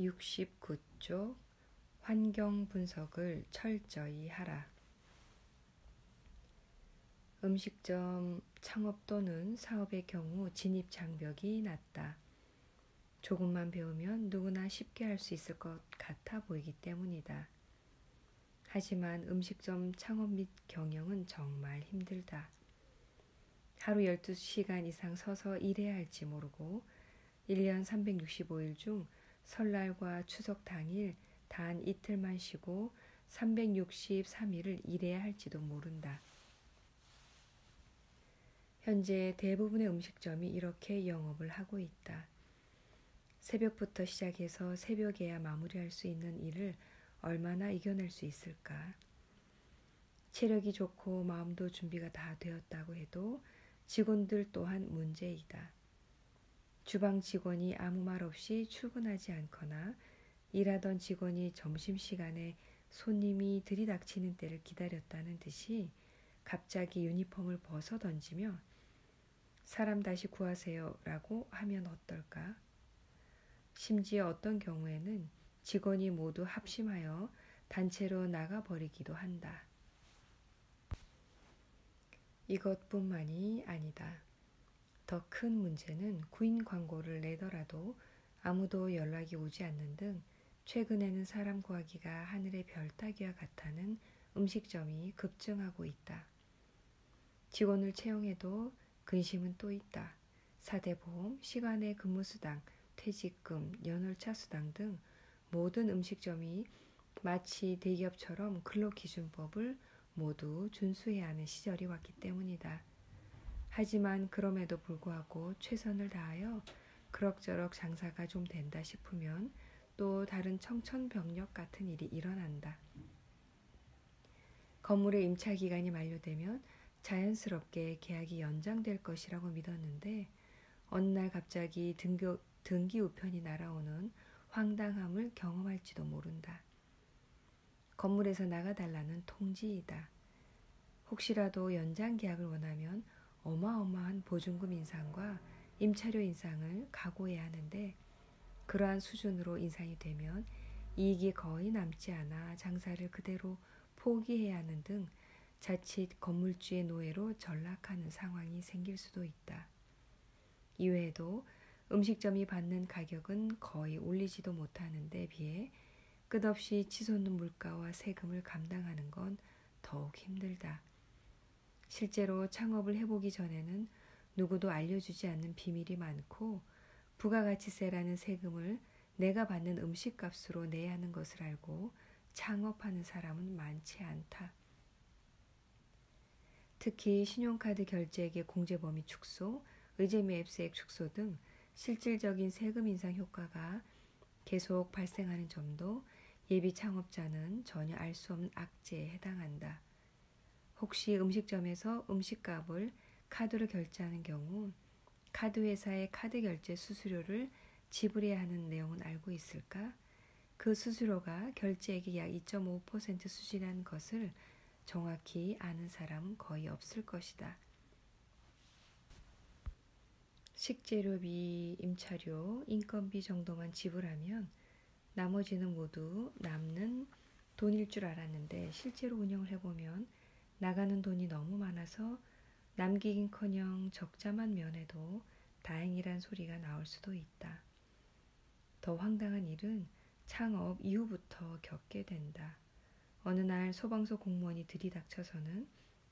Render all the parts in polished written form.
69쪽 환경 분석을 철저히 하라. 음식점 창업 또는 사업의 경우 진입 장벽이 낮다. 조금만 배우면 누구나 쉽게 할 수 있을 것 같아 보이기 때문이다. 하지만 음식점 창업 및 경영은 정말 힘들다. 하루 12시간 이상 서서 일해야 할지 모르고 1년 365일 중 설날과 추석 당일 단 이틀만 쉬고 363일을 일해야 할지도 모른다. 현재 대부분의 음식점이 이렇게 영업을 하고 있다. 새벽부터 시작해서 새벽에야 마무리할 수 있는 일을 얼마나 이겨낼 수 있을까? 체력이 좋고 마음도 준비가 다 되었다고 해도 직원들 또한 문제이다. 주방 직원이 아무 말 없이 출근하지 않거나 일하던 직원이 점심시간에 손님이 들이닥치는 때를 기다렸다는 듯이 갑자기 유니폼을 벗어 던지며 사람 다시 구하세요 라고 하면 어떨까? 심지어 어떤 경우에는 직원이 모두 합심하여 단체로 나가버리기도 한다. 이것뿐만이 아니다. 더 큰 문제는 구인 광고를 내더라도 아무도 연락이 오지 않는 등 최근에는 사람 구하기가 하늘의 별 따기와 같다는 음식점이 급증하고 있다. 직원을 채용해도 근심은 또 있다. 사대보험, 시간의 근무수당, 퇴직금, 연월차 수당 등 모든 음식점이 마치 대기업처럼 근로기준법을 모두 준수해야 하는 시절이 왔기 때문이다. 하지만 그럼에도 불구하고 최선을 다하여 그럭저럭 장사가 좀 된다 싶으면 또 다른 청천벽력 같은 일이 일어난다. 건물의 임차기간이 만료되면 자연스럽게 계약이 연장될 것이라고 믿었는데 어느 날 갑자기 등기 우편이 날아오는 황당함을 경험할지도 모른다. 건물에서 나가달라는 통지이다. 혹시라도 연장 계약을 원하면 어마어마한 보증금 인상과 임차료 인상을 각오해야 하는데 그러한 수준으로 인상이 되면 이익이 거의 남지 않아 장사를 그대로 포기해야 하는 등 자칫 건물주의 노예로 전락하는 상황이 생길 수도 있다. 이외에도 음식점이 받는 가격은 거의 올리지도 못하는 데 비해 끝없이 치솟는 물가와 세금을 감당하는 건 더욱 힘들다. 실제로 창업을 해보기 전에는 누구도 알려주지 않는 비밀이 많고 부가가치세라는 세금을 내가 받는 음식값으로 내야 하는 것을 알고 창업하는 사람은 많지 않다. 특히 신용카드 결제액의 공제 범위 축소, 의제매입세액 축소 등 실질적인 세금 인상 효과가 계속 발생하는 점도 예비 창업자는 전혀 알 수 없는 악재에 해당한다. 혹시 음식점에서 음식값을 카드로 결제하는 경우 카드 회사의 카드 결제 수수료를 지불해야 하는 내용은 알고 있을까? 그 수수료가 결제액의 약 2.5% 수준이라는 것을 정확히 아는 사람은 거의 없을 것이다. 식재료비, 임차료, 인건비 정도만 지불하면 나머지는 모두 남는 돈일 줄 알았는데 실제로 운영을 해보면 나가는 돈이 너무 많아서 남기긴커녕 적자만 면해도 다행이란 소리가 나올 수도 있다. 더 황당한 일은 창업 이후부터 겪게 된다. 어느 날 소방서 공무원이 들이닥쳐서는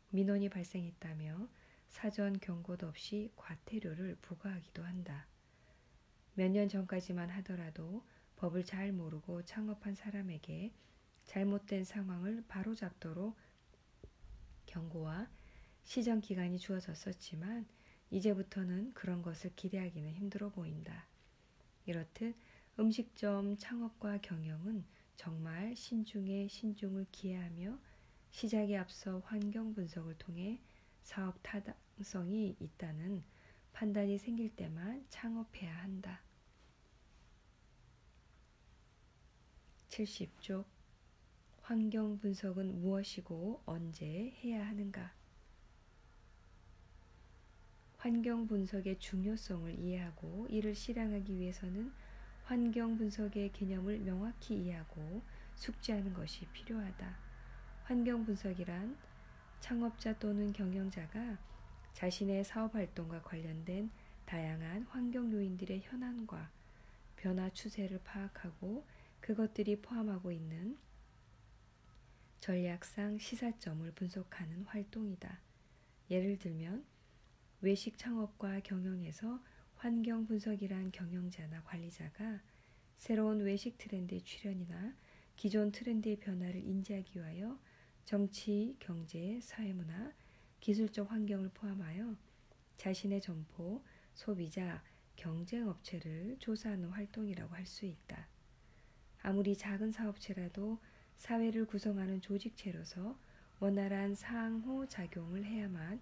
민원이 발생했다며 사전 경고도 없이 과태료를 부과하기도 한다. 몇 년 전까지만 하더라도 법을 잘 모르고 창업한 사람에게 잘못된 상황을 바로잡도록 경고와 시정 기간이 주어졌었지만 이제부터는 그런 것을 기대하기는 힘들어 보인다. 이렇듯 음식점 창업과 경영은 정말 신중에 신중을 기해하며 시작에 앞서 환경 분석을 통해 사업 타당성이 있다는 판단이 생길 때만 창업해야 한다. 70쪽 환경 분석은 무엇이고 언제 해야 하는가? 환경 분석의 중요성을 이해하고 이를 실행하기 위해서는 환경 분석의 개념을 명확히 이해하고 숙지하는 것이 필요하다. 환경 분석이란 창업자 또는 경영자가 자신의 사업 활동과 관련된 다양한 환경 요인들의 현황과 변화 추세를 파악하고 그것들이 포함하고 있는 전략상 시사점을 분석하는 활동이다. 예를 들면 외식 창업과 경영에서 환경 분석이란 경영자나 관리자가 새로운 외식 트렌드의 출현이나 기존 트렌드의 변화를 인지하기 위하여 정치, 경제, 사회문화, 기술적 환경을 포함하여 자신의 점포, 소비자, 경쟁업체를 조사하는 활동이라고 할 수 있다. 아무리 작은 사업체라도 사회를 구성하는 조직체로서 원활한 상호작용을 해야만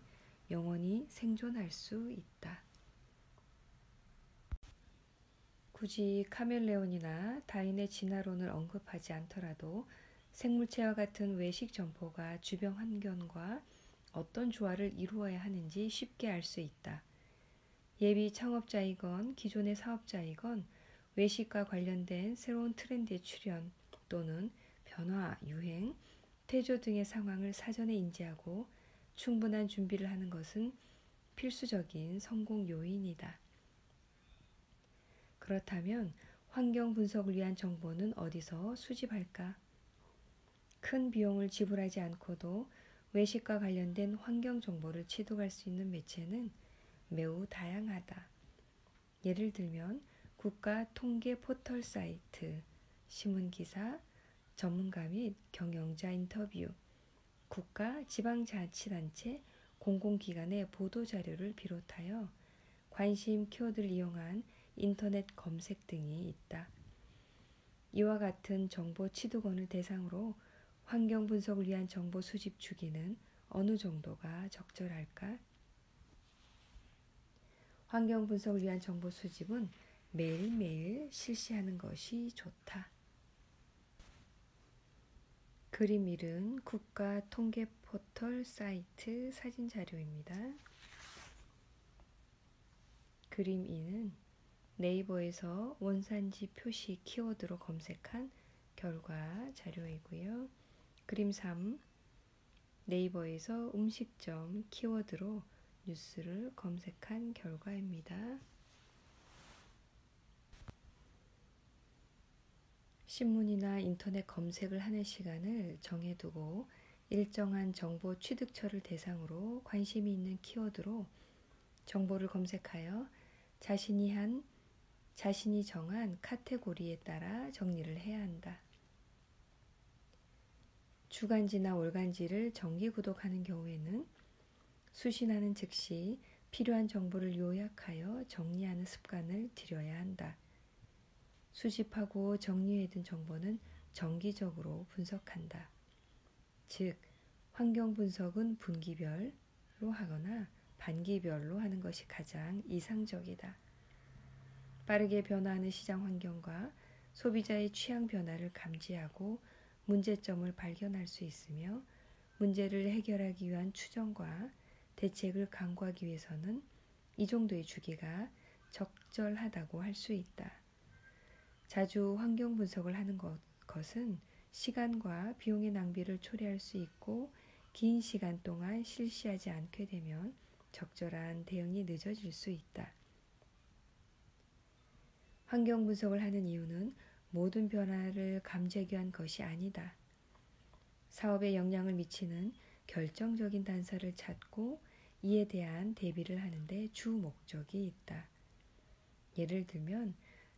영원히 생존할 수 있다. 굳이 카멜레온이나 다인의 진화론을 언급하지 않더라도 생물체와 같은 외식 점포가 주변 환경과 어떤 조화를 이루어야 하는지 쉽게 알 수 있다. 예비 창업자이건 기존의 사업자이건 외식과 관련된 새로운 트렌드의 출현 또는 변화, 유행, 퇴조 등의 상황을 사전에 인지하고 충분한 준비를 하는 것은 필수적인 성공 요인이다. 그렇다면 환경 분석을 위한 정보는 어디서 수집할까? 큰 비용을 지불하지 않고도 외식과 관련된 환경 정보를 취득할 수 있는 매체는 매우 다양하다. 예를 들면 국가 통계 포털 사이트, 신문기사, 전문가 및 경영자 인터뷰, 국가 지방자치단체 공공기관의 보도자료를 비롯하여 관심 키워드를 이용한 인터넷 검색 등이 있다. 이와 같은 정보 취득원을 대상으로 환경 분석을 위한 정보 수집 주기는 어느 정도가 적절할까? 환경 분석을 위한 정보 수집은 매일매일 실시하는 것이 좋다. 그림 1은 국가 통계 포털 사이트 사진 자료입니다. 그림 2는 네이버에서 원산지 표시 키워드로 검색한 결과 자료이고요. 그림 3, 네이버에서 음식점 키워드로 뉴스를 검색한 결과입니다. 신문이나 인터넷 검색을 하는 시간을 정해두고 일정한 정보 취득처를 대상으로 관심이 있는 키워드로 정보를 검색하여 자신이 정한 카테고리에 따라 정리를 해야 한다. 주간지나 월간지를 정기 구독하는 경우에는 수신하는 즉시 필요한 정보를 요약하여 정리하는 습관을 들여야 한다. 수집하고 정리해둔 정보는 정기적으로 분석한다. 즉, 환경 분석은 분기별로 하거나 반기별로 하는 것이 가장 이상적이다. 빠르게 변화하는 시장 환경과 소비자의 취향 변화를 감지하고 문제점을 발견할 수 있으며 문제를 해결하기 위한 추정과 대책을 강구하기 위해서는 이 정도의 주기가 적절하다고 할 수 있다. 자주 환경 분석을 하는 것은 시간과 비용의 낭비를 초래할 수 있고 긴 시간 동안 실시하지 않게 되면 적절한 대응이 늦어질 수 있다. 환경 분석을 하는 이유는 모든 변화를 감지하기 위한 것이 아니다. 사업에 영향을 미치는 결정적인 단서를 찾고 이에 대한 대비를 하는데 주 목적이 있다. 예를 들면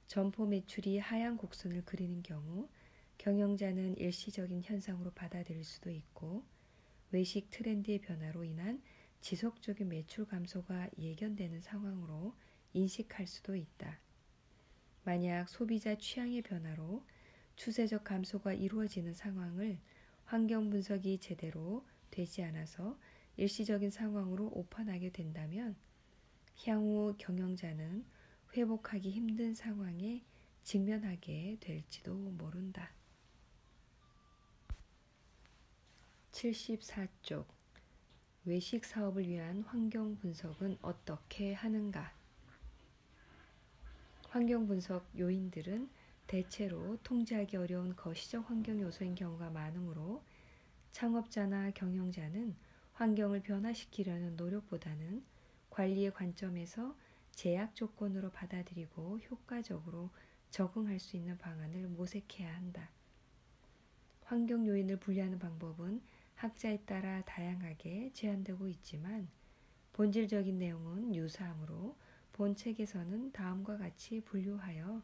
점포 매출이 하향 곡선을 그리는 경우 경영자는 일시적인 현상으로 받아들일 수도 있고 외식 트렌드의 변화로 인한 지속적인 매출 감소가 예견되는 상황으로 인식할 수도 있다. 만약 소비자 취향의 변화로 추세적 감소가 이루어지는 상황을 환경 분석이 제대로 되지 않아서 일시적인 상황으로 오판하게 된다면 향후 경영자는 회복하기 힘든 상황에 직면하게 될지도 모른다. 74쪽 외식 사업을 위한 환경 분석은 어떻게 하는가? 환경 분석 요인들은 대체로 통제하기 어려운 거시적 환경 요소인 경우가 많으므로 창업자나 경영자는 환경을 변화시키려는 노력보다는 관리의 관점에서 제약 조건으로 받아들이고 효과적으로 적응할 수 있는 방안을 모색해야 한다. 환경 요인을 분류하는 방법은 학자에 따라 다양하게 제한되고 있지만 본질적인 내용은 유사하므로 본 책에서는 다음과 같이 분류하여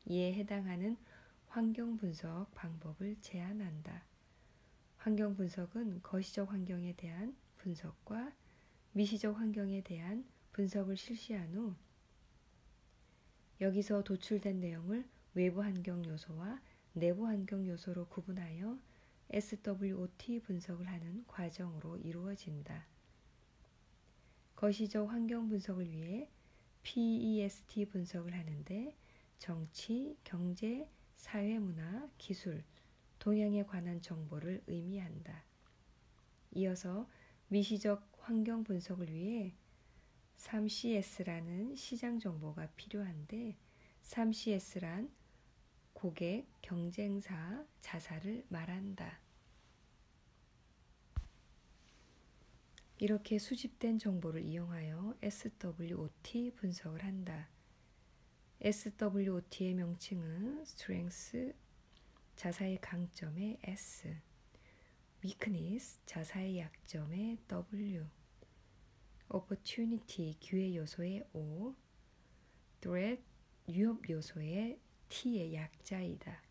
이에 해당하는 환경 분석 방법을 제안한다. 환경 분석은 거시적 환경에 대한 분석과 미시적 환경에 대한 분석을 실시한 후 여기서 도출된 내용을 외부 환경 요소와 내부 환경 요소로 구분하여 SWOT 분석을 하는 과정으로 이루어진다. 거시적 환경 분석을 위해 PEST 분석을 하는데 정치, 경제, 사회, 문화, 기술, 동향에 관한 정보를 의미한다. 이어서 미시적 환경 분석을 위해 3CS라는 시장 정보가 필요한데 3CS란 고객, 경쟁사, 자사를 말한다. 이렇게 수집된 정보를 이용하여 SWOT 분석을 한다. SWOT의 명칭은 Strength, 자사의 강점의 S, Weakness, 자사의 약점의 W, Opportunity, 기회 요소의 O, Threat, 위협 요소의 T의 약자이다.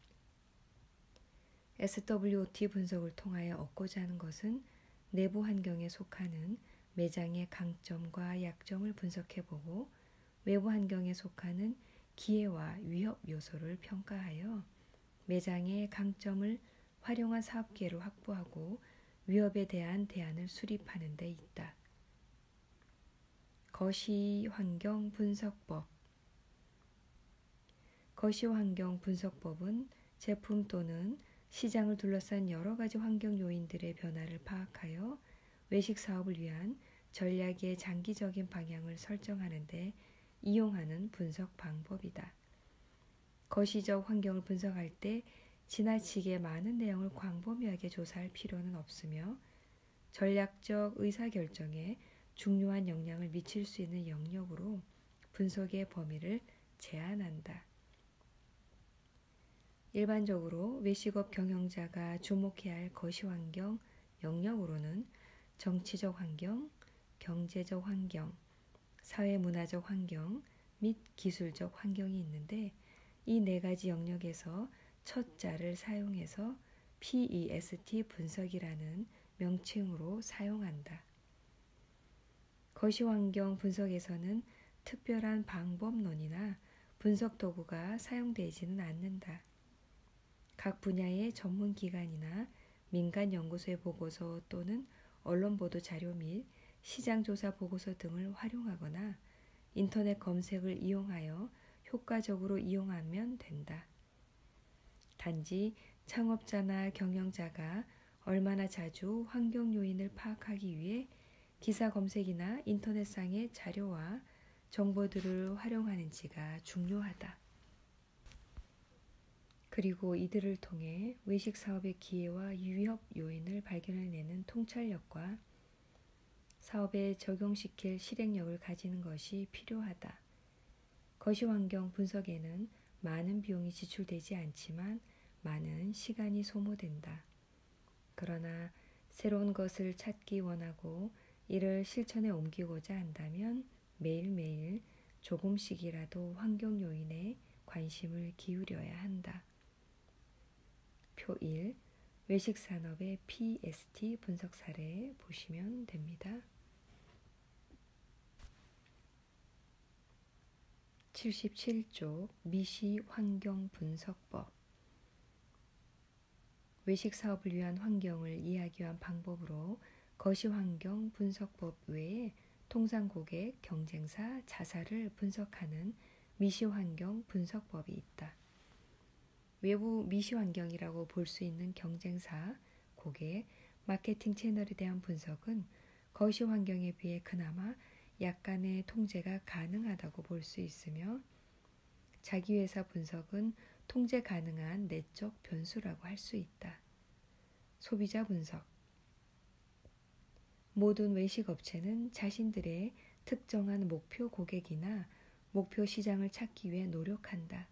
SWOT 분석을 통하여 얻고자 하는 것은 내부 환경에 속하는 매장의 강점과 약점을 분석해보고 외부 환경에 속하는 기회와 위협 요소를 평가하여 매장의 강점을 활용한 사업 기회를 확보하고 위협에 대한 대안을 수립하는 데 있다. 거시환경 분석법. 거시환경 분석법은 제품 또는 시장을 둘러싼 여러 가지 환경 요인들의 변화를 파악하여 외식 사업을 위한 전략의 장기적인 방향을 설정하는 데 이용하는 분석 방법이다. 거시적 환경을 분석할 때 지나치게 많은 내용을 광범위하게 조사할 필요는 없으며 전략적 의사결정에 중요한 영향을 미칠 수 있는 영역으로 분석의 범위를 제한한다. 일반적으로 외식업 경영자가 주목해야 할 거시환경 영역으로는 정치적 환경, 경제적 환경, 사회문화적 환경 및 기술적 환경이 있는데 이 네 가지 영역에서 첫 자를 사용해서 PEST 분석이라는 명칭으로 사용한다. 거시환경 분석에서는 특별한 방법론이나 분석 도구가 사용되지는 않는다. 각 분야의 전문기관이나 민간 연구소의 보고서 또는 언론 보도 자료 및 시장조사 보고서 등을 활용하거나 인터넷 검색을 이용하여 효과적으로 이용하면 된다. 단지 창업자나 경영자가 얼마나 자주 환경 요인을 파악하기 위해 기사 검색이나 인터넷상의 자료와 정보들을 활용하는지가 중요하다. 그리고 이들을 통해 외식 사업의 기회와 위협 요인을 발견해내는 통찰력과 사업에 적용시킬 실행력을 가지는 것이 필요하다. 거시환경 분석에는 많은 비용이 지출되지 않지만 많은 시간이 소모된다. 그러나 새로운 것을 찾기 원하고 이를 실천에 옮기고자 한다면 매일매일 조금씩이라도 환경 요인에 관심을 기울여야 한다. 표 1. 외식산업의 PEST 분석 사례 보시면 됩니다. 77쪽 미시 환경 분석법. 외식 사업을 위한 환경을 이해하기 위한 방법으로 거시환경 분석법 외에 통상 고객, 경쟁사, 자사를 분석하는 미시환경 분석법이 있다. 외부 미시환경이라고 볼 수 있는 경쟁사, 고객, 마케팅 채널에 대한 분석은 거시환경에 비해 그나마 약간의 통제가 가능하다고 볼 수 있으며 자기 회사 분석은 통제 가능한 내적 변수라고 할 수 있다. 소비자 분석. 모든 외식 업체는 자신들의 특정한 목표 고객이나 목표 시장을 찾기 위해 노력한다.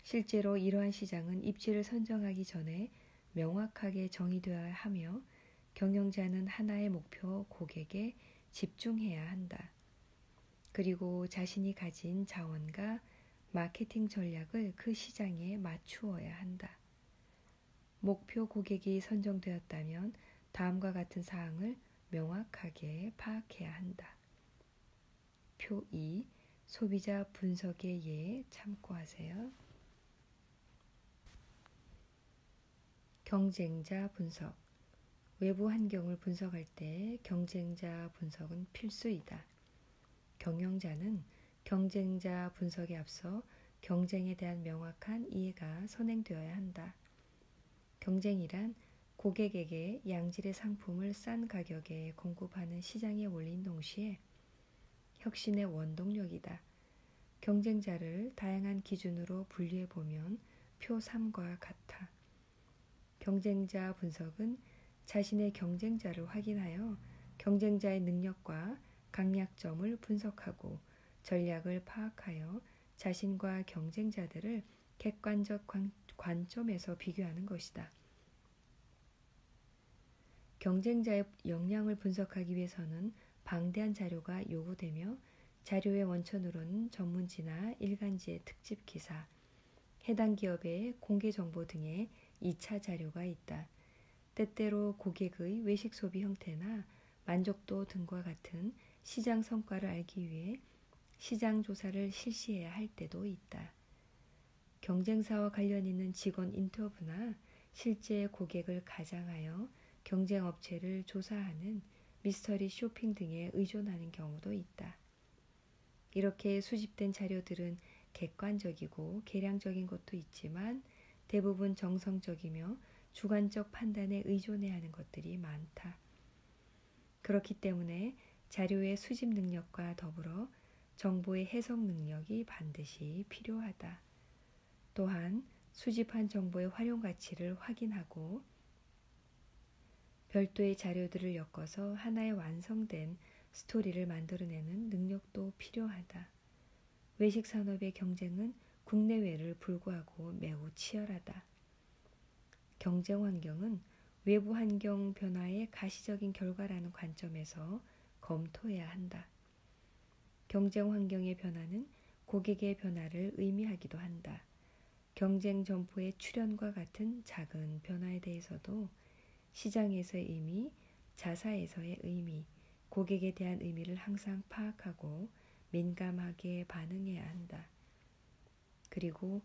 실제로 이러한 시장은 입지를 선정하기 전에 명확하게 정의되어야 하며 경영자는 하나의 목표 고객에 집중해야 한다. 그리고 자신이 가진 자원과 마케팅 전략을 그 시장에 맞추어야 한다. 목표 고객이 선정되었다면 다음과 같은 사항을 명확하게 파악해야 한다. 표 2. 소비자 분석의 예 참고하세요. 경쟁자 분석. 외부 환경을 분석할 때 경쟁자 분석은 필수이다. 경영자는 경쟁자 분석에 앞서 경쟁에 대한 명확한 이해가 선행되어야 한다. 경쟁이란 고객에게 양질의 상품을 싼 가격에 공급하는 시장에 올린 동시에 혁신의 원동력이다. 경쟁자를 다양한 기준으로 분류해보면 표 3과 같아. 경쟁자 분석은 자신의 경쟁자를 확인하여 경쟁자의 능력과 강약점을 분석하고 전략을 파악하여 자신과 경쟁자들을 객관적 관점에서 비교하는 것이다. 경쟁자의 역량을 분석하기 위해서는 방대한 자료가 요구되며 자료의 원천으로는 전문지나 일간지의 특집 기사, 해당 기업의 공개 정보 등의 2차 자료가 있다. 때때로 고객의 외식 소비 형태나 만족도 등과 같은 시장 성과를 알기 위해 시장 조사를 실시해야 할 때도 있다. 경쟁사와 관련 있는 직원 인터뷰나 실제 고객을 가장하여 경쟁 업체를 조사하는 미스터리 쇼핑 등에 의존하는 경우도 있다. 이렇게 수집된 자료들은 객관적이고 계량적인 것도 있지만 대부분 정성적이며 주관적 판단에 의존해야 하는 것들이 많다. 그렇기 때문에 자료의 수집 능력과 더불어 정보의 해석 능력이 반드시 필요하다. 또한 수집한 정보의 활용 가치를 확인하고 별도의 자료들을 엮어서 하나의 완성된 스토리를 만들어내는 능력도 필요하다. 외식 산업의 경쟁은 국내외를 불구하고 매우 치열하다. 경쟁 환경은 외부 환경 변화의 가시적인 결과라는 관점에서 검토해야 한다. 경쟁 환경의 변화는 고객의 변화를 의미하기도 한다. 경쟁 점포의 출현과 같은 작은 변화에 대해서도 시장에서의 의미, 자사에서의 의미, 고객에 대한 의미를 항상 파악하고 민감하게 반응해야 한다. 그리고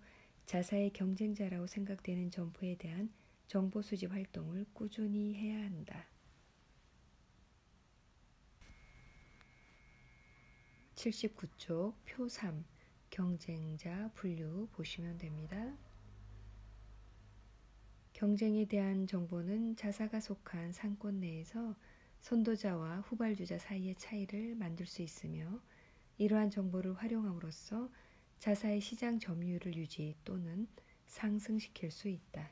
자사의 경쟁자라고 생각되는 점포에 대한 정보 수집 활동을 꾸준히 해야 한다. 79쪽 표 3 경쟁자 분류 보시면 됩니다. 경쟁에 대한 정보는 자사가 속한 상권 내에서 선도자와 후발주자 사이의 차이를 만들 수 있으며 이러한 정보를 활용함으로써 자사의 시장 점유율을 유지 또는 상승시킬 수 있다.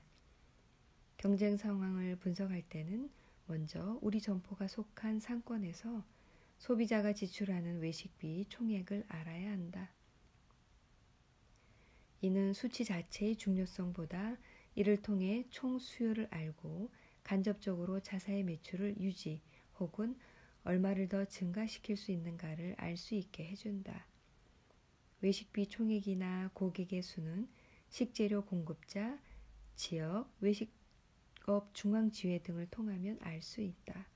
경쟁 상황을 분석할 때는 먼저 우리 점포가 속한 상권에서 소비자가 지출하는 외식비 총액을 알아야 한다. 이는 수치 자체의 중요성보다 이를 통해 총 수요를 알고 간접적으로 자사의 매출을 유지 혹은 얼마를 더 증가시킬 수 있는가를 알 수 있게 해준다. 외식비 총액이나 고객의 수는 식재료 공급자, 지역, 외식업 중앙지회 등을 통하면 알 수 있다.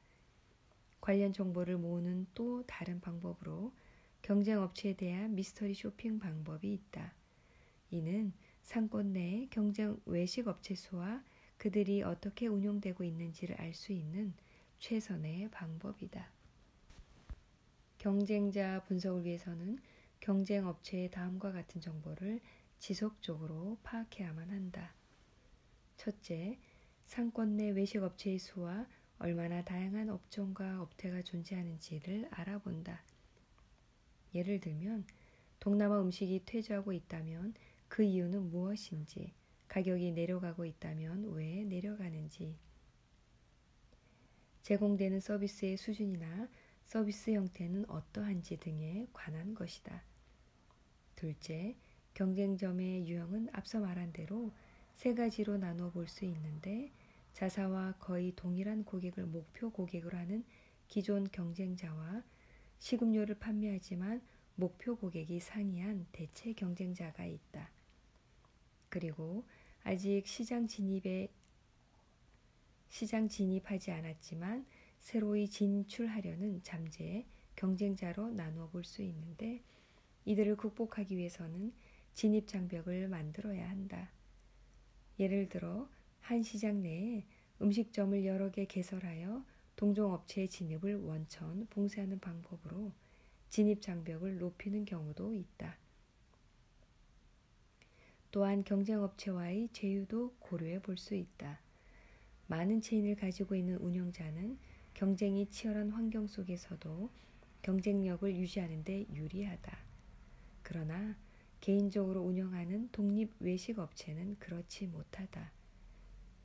관련 정보를 모으는 또 다른 방법으로 경쟁 업체에 대한 미스터리 쇼핑 방법이 있다. 이는 상권 내 경쟁 외식 업체 수와 그들이 어떻게 운용되고 있는지를 알 수 있는 최선의 방법이다. 경쟁자 분석을 위해서는 경쟁 업체의 다음과 같은 정보를 지속적으로 파악해야만 한다. 첫째, 상권 내 외식 업체의 수와 얼마나 다양한 업종과 업태가 존재하는지를 알아본다. 예를 들면 동남아 음식이 퇴주하고 있다면 그 이유는 무엇인지, 가격이 내려가고 있다면 왜 내려가는지, 제공되는 서비스의 수준이나 서비스 형태는 어떠한지 등에 관한 것이다. 둘째, 경쟁점의 유형은 앞서 말한 대로 세 가지로 나눠 볼 수 있는데, 자사와 거의 동일한 고객을 목표 고객으로 하는 기존 경쟁자와 식음료를 판매하지만 목표 고객이 상이한 대체 경쟁자가 있다. 그리고 아직 시장 진입하지 않았지만 새로이 진출하려는 잠재 경쟁자로 나누어 볼 수 있는데, 이들을 극복하기 위해서는 진입 장벽을 만들어야 한다. 예를 들어 한 시장 내에 음식점을 여러 개 개설하여 동종업체의 진입을 원천 봉쇄하는 방법으로 진입 장벽을 높이는 경우도 있다. 또한 경쟁업체와의 제휴도 고려해 볼 수 있다. 많은 체인을 가지고 있는 운영자는 경쟁이 치열한 환경 속에서도 경쟁력을 유지하는 데 유리하다. 그러나 개인적으로 운영하는 독립 외식 업체는 그렇지 못하다.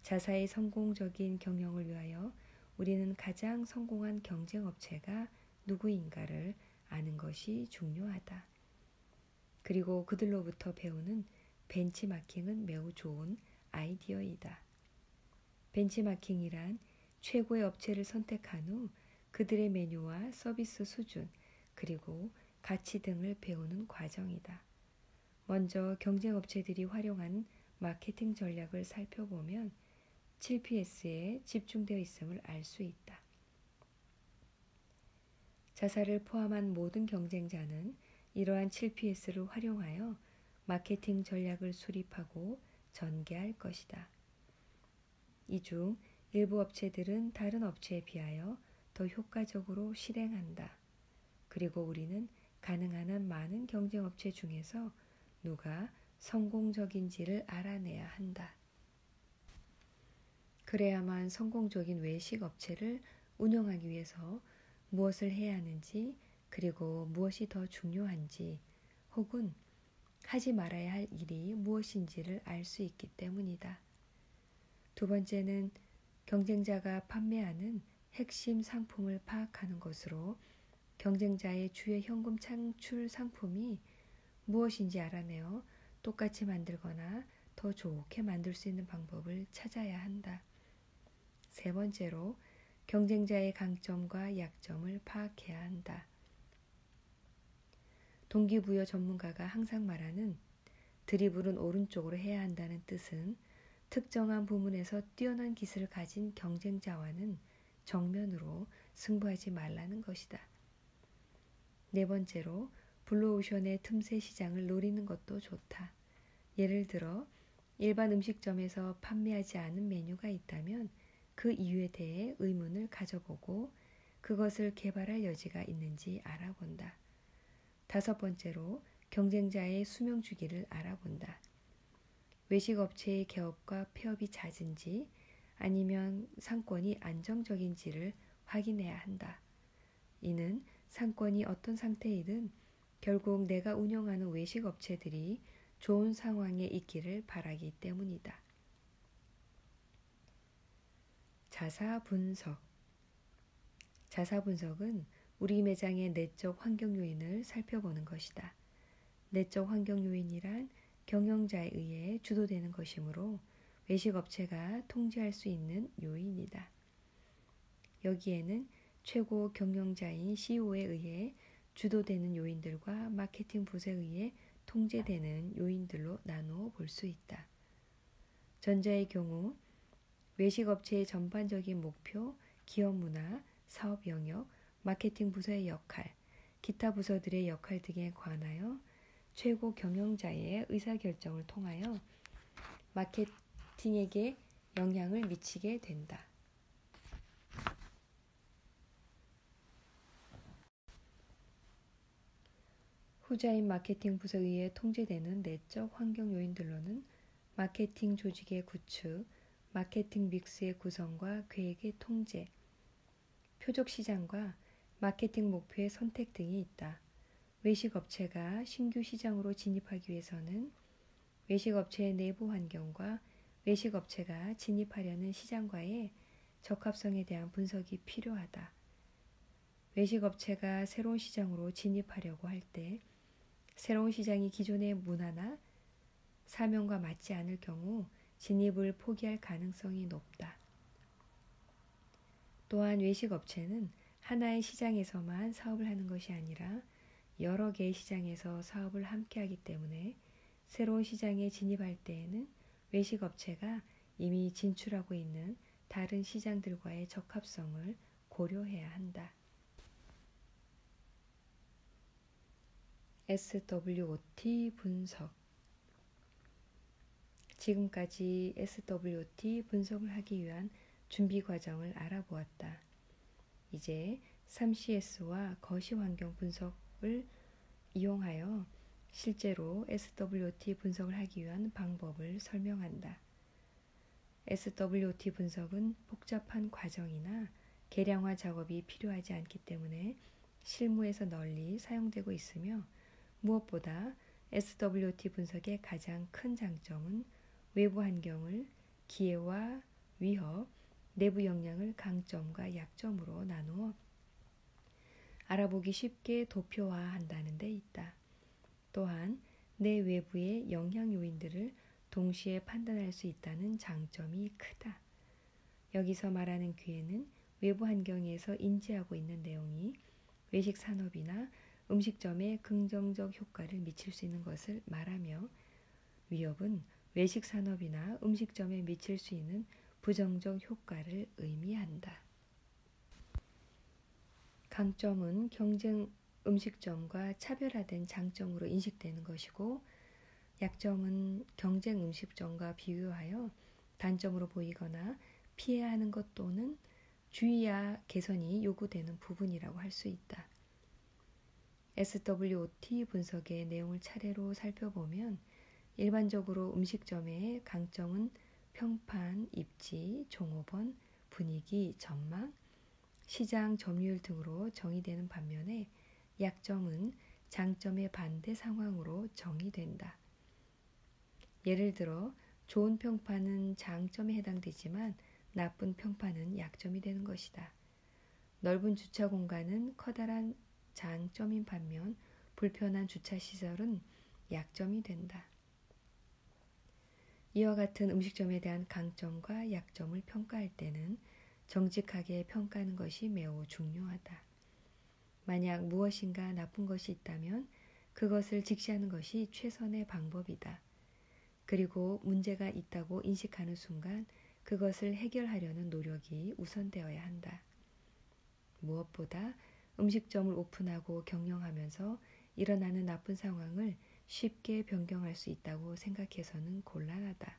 자사의 성공적인 경영을 위하여 우리는 가장 성공한 경쟁 업체가 누구인가를 아는 것이 중요하다. 그리고 그들로부터 배우는 벤치마킹은 매우 좋은 아이디어이다. 벤치마킹이란 최고의 업체를 선택한 후 그들의 메뉴와 서비스 수준, 그리고 가치 등을 배우는 과정이다. 먼저 경쟁 업체들이 활용한 마케팅 전략을 살펴보면 7PS에 집중되어 있음을 알 수 있다. 자사를 포함한 모든 경쟁자는 이러한 7PS를 활용하여 마케팅 전략을 수립하고 전개할 것이다. 이 중 일부 업체들은 다른 업체에 비하여 더 효과적으로 실행한다. 그리고 우리는 가능한 한 많은 경쟁업체 중에서 누가 성공적인지를 알아내야 한다. 그래야만 성공적인 외식 업체를 운영하기 위해서 무엇을 해야 하는지, 그리고 무엇이 더 중요한지, 혹은 하지 말아야 할 일이 무엇인지를 알 수 있기 때문이다. 두 번째는 경쟁자가 판매하는 핵심 상품을 파악하는 것으로 경쟁자의 주요 현금 창출 상품이 무엇인지 알아내어 똑같이 만들거나 더 좋게 만들 수 있는 방법을 찾아야 한다. 세 번째로 경쟁자의 강점과 약점을 파악해야 한다. 동기부여 전문가가 항상 말하는 드리블은 오른쪽으로 해야 한다는 뜻은 특정한 부문에서 뛰어난 기술을 가진 경쟁자와는 정면으로 승부하지 말라는 것이다. 네 번째로 블루오션의 틈새 시장을 노리는 것도 좋다. 예를 들어 일반 음식점에서 판매하지 않은 메뉴가 있다면 그 이유에 대해 의문을 가져보고 그것을 개발할 여지가 있는지 알아본다. 다섯 번째로 경쟁자의 수명 주기를 알아본다. 외식업체의 개업과 폐업이 잦은지 아니면 상권이 안정적인지를 확인해야 한다. 이는 상권이 어떤 상태이든 결국 내가 운영하는 외식업체들이 좋은 상황에 있기를 바라기 때문이다. 자사 분석. 자사 분석은 우리 매장의 내적 환경 요인을 살펴보는 것이다. 내적 환경 요인이란 경영자에 의해 주도되는 것이므로 외식업체가 통제할 수 있는 요인이다. 여기에는 최고 경영자인 CEO에 의해 주도되는 요인들과 마케팅 부서에 의해 통제되는 요인들로 나누어 볼 수 있다. 전자의 경우 외식업체의 전반적인 목표, 기업 문화, 사업 영역, 마케팅 부서의 역할, 기타 부서들의 역할 등에 관하여 최고 경영자의 의사결정을 통하여 마케팅에게 영향을 미치게 된다. 후자인 마케팅 부서에 의해 통제되는 내적 환경 요인들로는 마케팅 조직의 구축, 마케팅 믹스의 구성과 계획의 통제, 표적 시장과 마케팅 목표의 선택 등이 있다. 외식업체가 신규 시장으로 진입하기 위해서는 외식업체의 내부 환경과 외식업체가 진입하려는 시장과의 적합성에 대한 분석이 필요하다. 외식업체가 새로운 시장으로 진입하려고 할 때 새로운 시장이 기존의 문화나 사명과 맞지 않을 경우 진입을 포기할 가능성이 높다. 또한 외식업체는 하나의 시장에서만 사업을 하는 것이 아니라 여러 개의 시장에서 사업을 함께 하기 때문에 새로운 시장에 진입할 때에는 외식업체가 이미 진출하고 있는 다른 시장들과의 적합성을 고려해야 한다. SWOT 분석. 지금까지 SWOT 분석을 하기 위한 준비 과정을 알아보았다. 이제 3CS와 거시 환경 분석을 이용하여 실제로 SWOT 분석을 하기 위한 방법을 설명한다. SWOT 분석은 복잡한 과정이나 계량화 작업이 필요하지 않기 때문에 실무에서 널리 사용되고 있으며 무엇보다 SWOT 분석의 가장 큰 장점은 외부 환경을 기회와 위협, 내부 역량을 강점과 약점으로 나누어 알아보기 쉽게 도표화한다는 데 있다. 또한 내 외부의 영향 요인들을 동시에 판단할 수 있다는 장점이 크다. 여기서 말하는 기회는 외부 환경에서 인지하고 있는 내용이 외식 산업이나 음식점에 긍정적 효과를 미칠 수 있는 것을 말하며 위협은 외식 산업이나 음식점에 미칠 수 있는 부정적 효과를 의미한다. 강점은 경쟁 음식점과 차별화된 장점으로 인식되는 것이고 약점은 경쟁 음식점과 비교하여 단점으로 보이거나 피해야 하는 것 또는 주의야 개선이 요구되는 부분이라고 할 수 있다. SWOT 분석의 내용을 차례로 살펴보면 일반적으로 음식점의 강점은 평판, 입지, 종업원, 분위기, 전망, 시장 점유율 등으로 정의되는 반면에 약점은 장점의 반대 상황으로 정의된다. 예를 들어 좋은 평판은 장점에 해당되지만 나쁜 평판은 약점이 되는 것이다. 넓은 주차 공간은 커다란 장점인 반면 불편한 주차 시설은 약점이 된다. 이와 같은 음식점에 대한 강점과 약점을 평가할 때는 정직하게 평가하는 것이 매우 중요하다. 만약 무엇인가 나쁜 것이 있다면 그것을 직시하는 것이 최선의 방법이다. 그리고 문제가 있다고 인식하는 순간 그것을 해결하려는 노력이 우선되어야 한다. 무엇보다 음식점을 오픈하고 경영하면서 일어나는 나쁜 상황을 쉽게 변경할 수 있다고 생각해서는 곤란하다.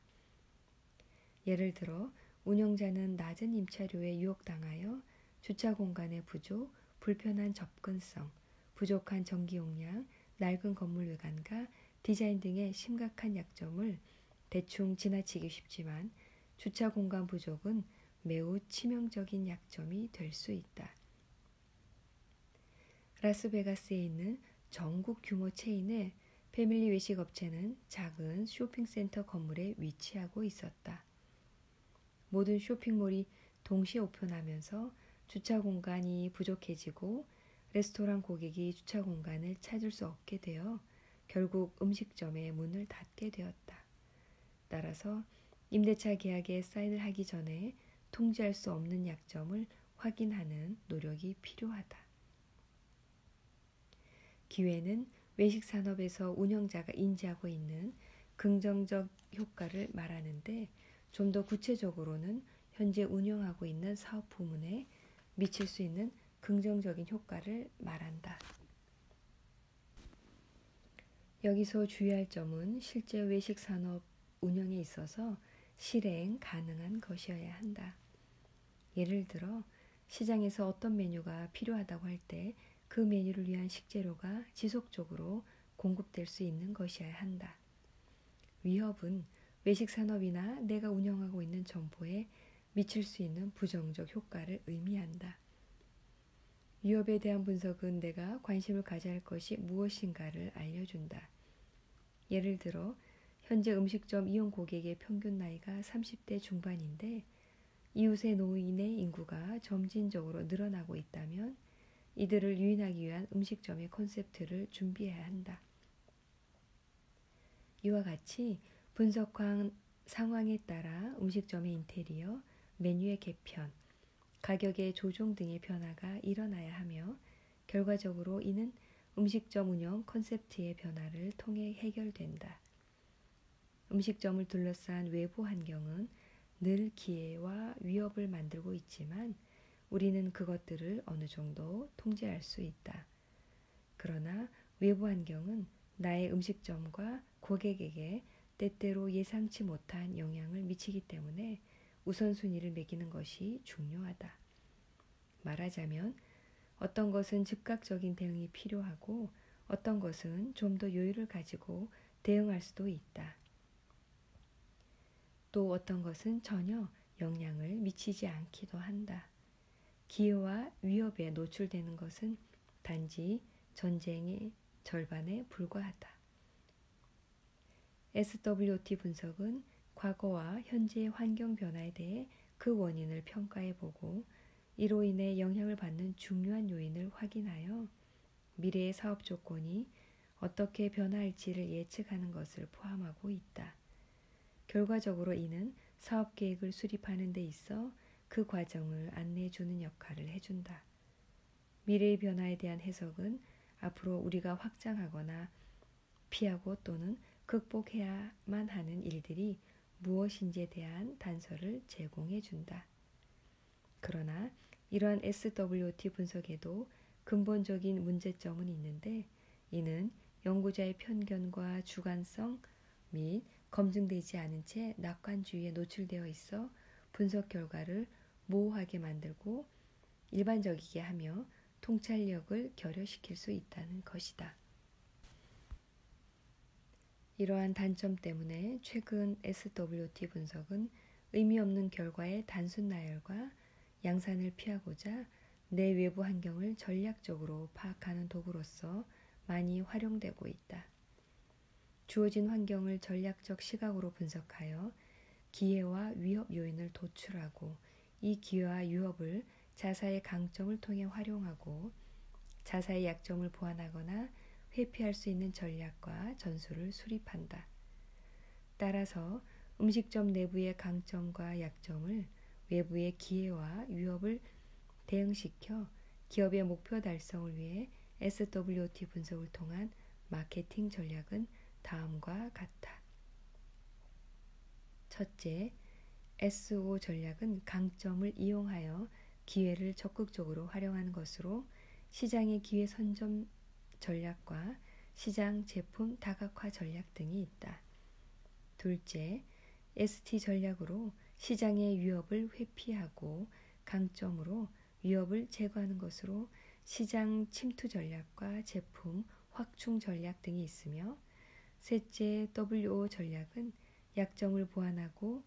예를 들어 운영자는 낮은 임차료에 유혹당하여 주차 공간의 부족, 불편한 접근성, 부족한 전기 용량, 낡은 건물 외관과 디자인 등의 심각한 약점을 대충 지나치기 쉽지만 주차 공간 부족은 매우 치명적인 약점이 될 수 있다. 라스베가스에 있는 전국 규모 체인의 패밀리 외식 업체는 작은 쇼핑센터 건물에 위치하고 있었다. 모든 쇼핑몰이 동시에 오픈하면서 주차 공간이 부족해지고 레스토랑 고객이 주차 공간을 찾을 수 없게 되어 결국 음식점의 문을 닫게 되었다. 따라서 임대차 계약에 사인을 하기 전에 통제할 수 없는 약점을 확인하는 노력이 필요하다. 기회는 외식 산업에서 운영자가 인지하고 있는 긍정적 효과를 말하는데 좀 더 구체적으로는 현재 운영하고 있는 사업 부문에 미칠 수 있는 긍정적인 효과를 말한다. 여기서 주의할 점은 실제 외식 산업 운영에 있어서 실행 가능한 것이어야 한다. 예를 들어 시장에서 어떤 메뉴가 필요하다고 할 때 그 메뉴를 위한 식재료가 지속적으로 공급될 수 있는 것이어야 한다. 위협은 외식 산업이나 내가 운영하고 있는 점포에 미칠 수 있는 부정적 효과를 의미한다. 위협에 대한 분석은 내가 관심을 가져야 할 것이 무엇인가를 알려준다. 예를 들어 현재 음식점 이용 고객의 평균 나이가 30대 중반인데 이웃의 노인의 인구가 점진적으로 늘어나고 있다면 이들을 유인하기 위한 음식점의 콘셉트를 준비해야 한다. 이와 같이 분석한 상황에 따라 음식점의 인테리어, 메뉴의 개편, 가격의 조정 등의 변화가 일어나야 하며 결과적으로 이는 음식점 운영 콘셉트의 변화를 통해 해결된다. 음식점을 둘러싼 외부 환경은 늘 기회와 위협을 만들고 있지만 우리는 그것들을 어느 정도 통제할 수 있다. 그러나 외부 환경은 나의 음식점과 고객에게 때때로 예상치 못한 영향을 미치기 때문에 우선순위를 매기는 것이 중요하다. 말하자면 어떤 것은 즉각적인 대응이 필요하고 어떤 것은 좀 더 여유를 가지고 대응할 수도 있다. 또 어떤 것은 전혀 영향을 미치지 않기도 한다. 기회와 위협에 노출되는 것은 단지 전쟁의 절반에 불과하다. SWOT 분석은 과거와 현재의 환경 변화에 대해 그 원인을 평가해보고 이로 인해 영향을 받는 중요한 요인을 확인하여 미래의 사업 조건이 어떻게 변화할지를 예측하는 것을 포함하고 있다. 결과적으로 이는 사업 계획을 수립하는 데 있어 그 과정을 안내해주는 역할을 해준다. 미래의 변화에 대한 해석은 앞으로 우리가 확장하거나 피하고 또는 극복해야만 하는 일들이 무엇인지에 대한 단서를 제공해준다. 그러나 이러한 SWOT 분석에도 근본적인 문제점은 있는데 이는 연구자의 편견과 주관성 및 검증되지 않은 채 낙관주의에 노출되어 있어 분석 결과를 모호하게 만들고 일반적이게 하며 통찰력을 결여시킬 수 있다는 것이다. 이러한 단점 때문에 최근 SWOT 분석은 의미 없는 결과의 단순 나열과 양산을 피하고자 내 외부 환경을 전략적으로 파악하는 도구로서 많이 활용되고 있다. 주어진 환경을 전략적 시각으로 분석하여 기회와 위협 요인을 도출하고 이 기회와 위협을 자사의 강점을 통해 활용하고 자사의 약점을 보완하거나 회피할 수 있는 전략과 전술을 수립한다. 따라서 음식점 내부의 강점과 약점을 외부의 기회와 위협을 대응시켜 기업의 목표 달성을 위해 SWOT 분석을 통한 마케팅 전략은 다음과 같다. 첫째, SO 전략은 강점을 이용하여 기회를 적극적으로 활용하는 것으로 시장의 기회 선점 전략과 시장 제품 다각화 전략 등이 있다. 둘째, ST 전략으로 시장의 위협을 회피하고 강점으로 위협을 제거하는 것으로 시장 침투 전략과 제품 확충 전략 등이 있으며 셋째, WO 전략은 약점을 보완하고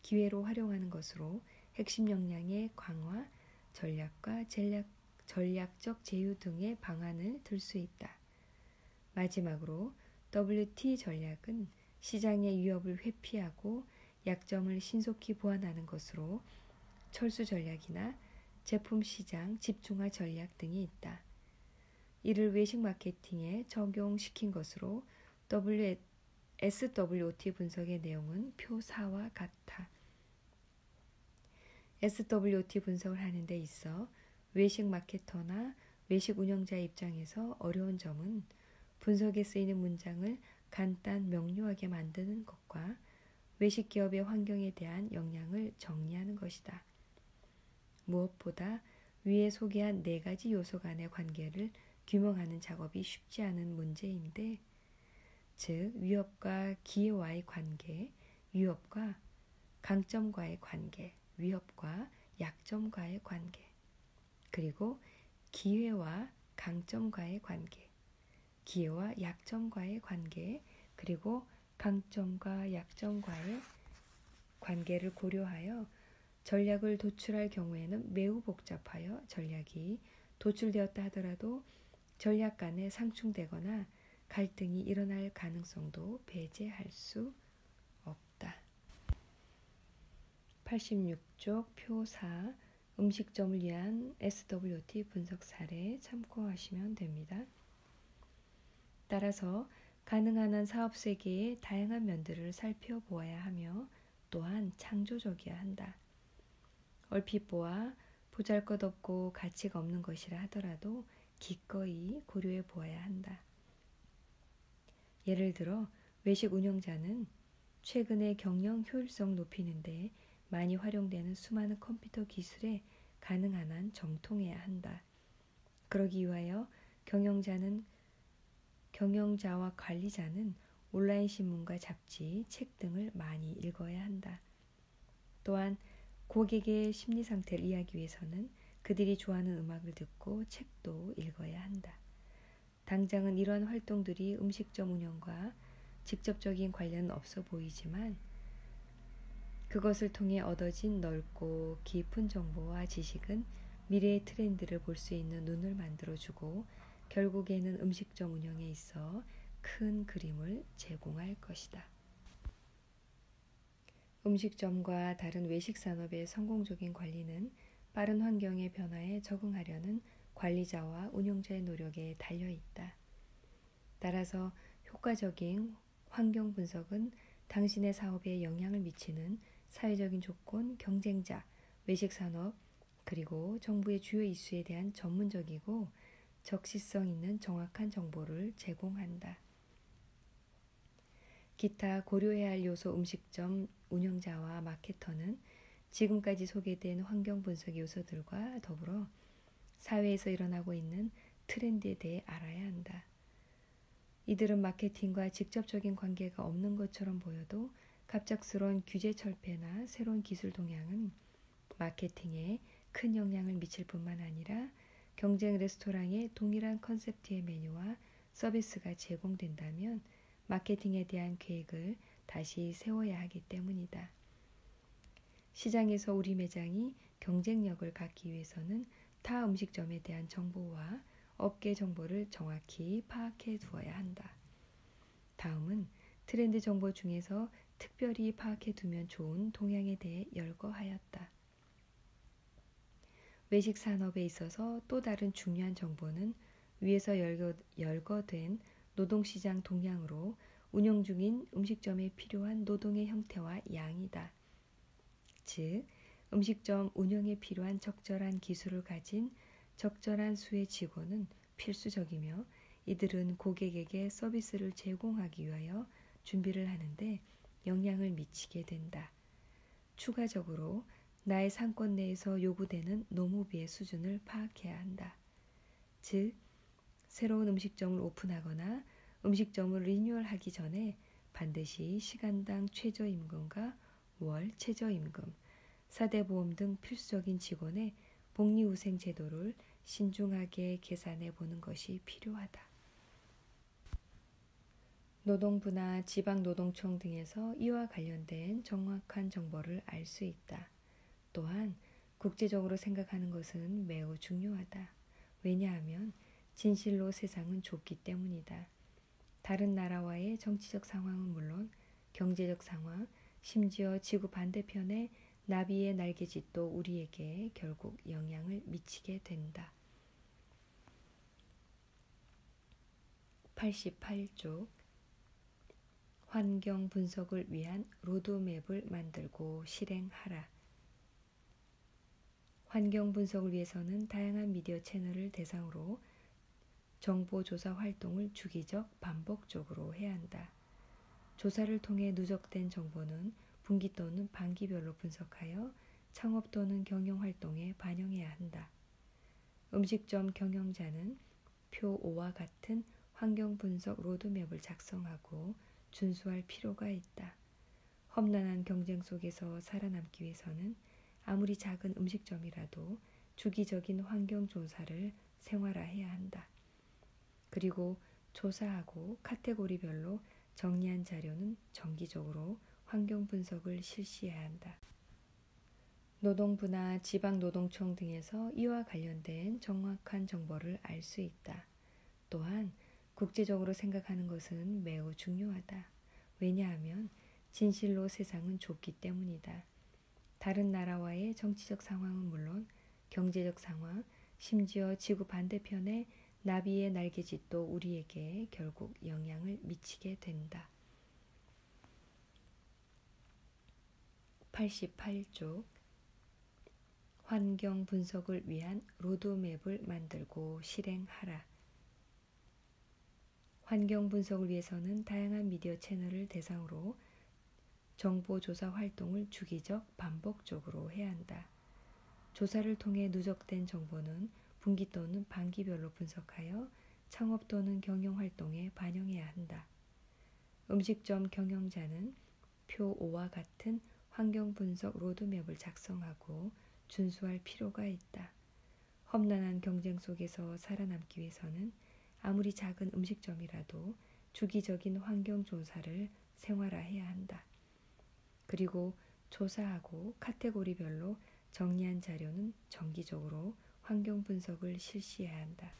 기회로 활용하는 것으로 핵심 역량의 강화 전략과 전략적 제휴 등의 방안을 들 수 있다. 마지막으로 WT 전략은 시장의 위협을 회피하고 약점을 신속히 보완하는 것으로 철수 전략이나 제품 시장 집중화 전략 등이 있다. 이를 외식 마케팅에 적용시킨 것으로 SWOT 분석의 내용은 표 4와 같아. SWOT 분석을 하는 데 있어 외식 마케터나 외식 운영자의 입장에서 어려운 점은 분석에 쓰이는 문장을 간단 명료하게 만드는 것과 외식 기업의 환경에 대한 영향을 정리하는 것이다. 무엇보다 위에 소개한 4가지 요소 간의 관계를 규명하는 작업이 쉽지 않은 문제인데, 즉 위협과 기회와의 관계, 위협과 강점과의 관계, 위협과 약점과의 관계, 그리고 기회와 강점과의 관계, 기회와 약점과의 관계, 그리고 강점과 약점과의 관계를 고려하여 전략을 도출할 경우에는 매우 복잡하여 전략이 도출되었다 하더라도 전략 간에 상충되거나 갈등이 일어날 가능성도 배제할 수 없다. 86쪽 표 4 음식점을 위한 SWT 분석 사례 참고하시면 됩니다. 따라서 가능한 한 사업 세계의 다양한 면들을 살펴보아야 하며 또한 창조적이어야 한다. 얼핏 보아 보잘것없고 가치가 없는 것이라 하더라도 기꺼이 고려해 보아야 한다. 예를 들어 외식 운영자는 최근에 경영 효율성 높이는데 많이 활용되는 수많은 컴퓨터 기술에 가능한 한 정통해야 한다. 그러기 위하여 경영자와 관리자는 온라인 신문과 잡지, 책 등을 많이 읽어야 한다. 또한 고객의 심리 상태를 이해하기 위해서는 그들이 좋아하는 음악을 듣고 책도 읽어야 한다. 당장은 이러한 활동들이 음식점 운영과 직접적인 관련은 없어 보이지만 그것을 통해 얻어진 넓고 깊은 정보와 지식은 미래의 트렌드를 볼 수 있는 눈을 만들어주고 결국에는 음식점 운영에 있어 큰 그림을 제공할 것이다. 음식점과 다른 외식 산업의 성공적인 관리는 빠른 환경의 변화에 적응하려는 관리자와 운영자의 노력에 달려 있다. 따라서 효과적인 환경 분석은 당신의 사업에 영향을 미치는 사회적인 조건, 경쟁자, 외식 산업, 그리고 정부의 주요 이슈에 대한 전문적이고 적시성 있는 정확한 정보를 제공한다. 기타 고려해야 할 요소 음식점 운영자와 마케터는 지금까지 소개된 환경 분석 요소들과 더불어 사회에서 일어나고 있는 트렌드에 대해 알아야 한다. 이들은 마케팅과 직접적인 관계가 없는 것처럼 보여도 갑작스러운 규제 철폐나 새로운 기술 동향은 마케팅에 큰 영향을 미칠 뿐만 아니라 경쟁 레스토랑에 동일한 컨셉트의 메뉴와 서비스가 제공된다면 마케팅에 대한 계획을 다시 세워야 하기 때문이다. 시장에서 우리 매장이 경쟁력을 갖기 위해서는 타 음식점에 대한 정보와 업계 정보를 정확히 파악해 두어야 한다. 다음은 트렌드 정보 중에서 특별히 파악해 두면 좋은 동향에 대해 열거하였다. 외식 산업에 있어서 또 다른 중요한 정보는 위에서 열거된 노동시장 동향으로 운영 중인 음식점에 필요한 노동의 형태와 양이다. 즉, 음식점 운영에 필요한 적절한 기술을 가진 적절한 수의 직원은 필수적이며 이들은 고객에게 서비스를 제공하기 위하여 준비를 하는데 영향을 미치게 된다. 추가적으로 나의 상권 내에서 요구되는 노무비의 수준을 파악해야 한다. 즉, 새로운 음식점을 오픈하거나 음식점을 리뉴얼하기 전에 반드시 시간당 최저임금과 월 최저임금, 4대 보험 등 필수적인 직원의 복리후생 제도를 신중하게 계산해 보는 것이 필요하다. 노동부나 지방노동청 등에서 이와 관련된 정확한 정보를 알 수 있다. 또한 국제적으로 생각하는 것은 매우 중요하다. 왜냐하면 진실로 세상은 좁기 때문이다. 다른 나라와의 정치적 상황은 물론 경제적 상황, 심지어 지구 반대편의 나비의 날개짓도 우리에게 결국 영향을 미치게 된다. 88쪽 환경 분석을 위한 로드맵을 만들고 실행하라. 환경 분석을 위해서는 다양한 미디어 채널을 대상으로 정보 조사 활동을 주기적 반복적으로 해야 한다. 조사를 통해 누적된 정보는 분기 또는 반기별로 분석하여 창업 또는 경영 활동에 반영해야 한다. 음식점 경영자는 표 5와 같은 환경 분석 로드맵을 작성하고 준수할 필요가 있다. 험난한 경쟁 속에서 살아남기 위해서는 아무리 작은 음식점이라도 주기적인 환경 조사를 생활화해야 한다. 그리고 조사하고 카테고리별로 정리한 자료는 정기적으로 환경 분석을 실시해야 한다. 노동부나 지방노동청 등에서 이와 관련된 정확한 정보를 알 수 있다. 또한 국제적으로 생각하는 것은 매우 중요하다. 왜냐하면 진실로 세상은 좁기 때문이다. 다른 나라와의 정치적 상황은 물론 경제적 상황, 심지어 지구 반대편의 나비의 날개짓도 우리에게 결국 영향을 미치게 된다. 88쪽 환경 분석을 위한 로드맵을 만들고 실행하라. 환경 분석을 위해서는 다양한 미디어 채널을 대상으로 정보 조사 활동을 주기적 반복적으로 해야 한다. 조사를 통해 누적된 정보는 분기 또는 반기별로 분석하여 창업 또는 경영 활동에 반영해야 한다. 음식점 경영자는 표 5와 같은 환경 분석 로드맵을 작성하고 준수할 필요가 있다. 험난한 경쟁 속에서 살아남기 위해서는 아무리 작은 음식점이라도 주기적인 환경 조사를 생활화해야 한다. 그리고 조사하고 카테고리별로 정리한 자료는 정기적으로 환경 분석을 실시해야 한다.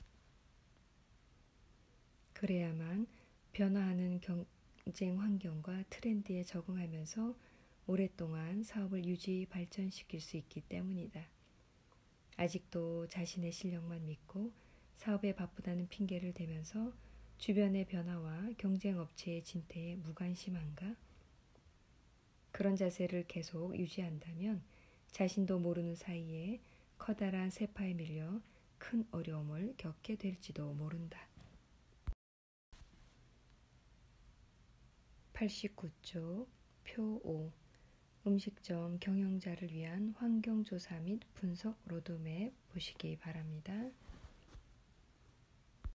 그래야만 변화하는 경쟁 환경과 트렌드에 적응하면서 오랫동안 사업을 유지 발전시킬 수 있기 때문이다. 아직도 자신의 실력만 믿고 사업에 바쁘다는 핑계를 대면서 주변의 변화와 경쟁 업체의 진퇴에 무관심한가? 그런 자세를 계속 유지한다면 자신도 모르는 사이에 커다란 세파에 밀려 큰 어려움을 겪게 될지도 모른다. 89쪽 표 5 음식점 경영자를 위한 환경조사 및 분석 로드맵 보시기 바랍니다.